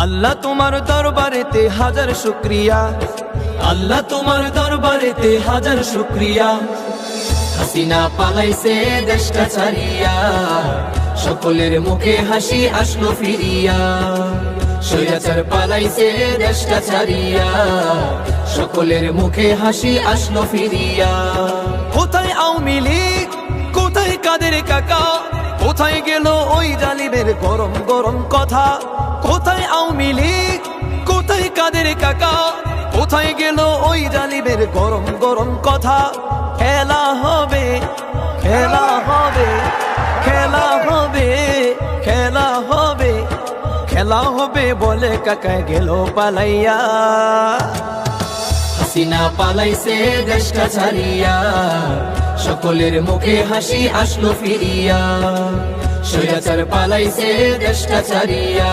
আল্লাহ তোমার দরবারেতে হাজার শুকরিয়া, আল্লাহ তোমার দরবারেতে হাজার শুকরিয়া। হাসিনা পালাইছে দেশটা ছাড়িয়া, সকলের মুখে হাসি আসলো ফিরিয়া। স্বৈরাচার পালাইছে দেশটা ছাড়িয়া, সকলের মুখে হাসি আসলো ফিরিয়া। কোথায় আওয়ামী লীগ, কোথায় কাদের কাকা, কোথায় গেল ওই জালিমের গরম গরম কথা। কোথায় আওয়ামী লীগ, কোথায় কাদের কাকা, কোথায় গেল ওই জালিমের গরম গরম কথা। খেলা হবে, খেলা হবে, খেলা হবে, খেলা হবে, খেলা হবে বলে কাকায় গেল পালাইয়া। হাসিনা পালাইছে দেশটা ছাড়িয়া, সকলের মুখে হাসি আসলো ফিরিয়া। স্বৈরাচার পালাইছে দেশটা ছাড়িয়া।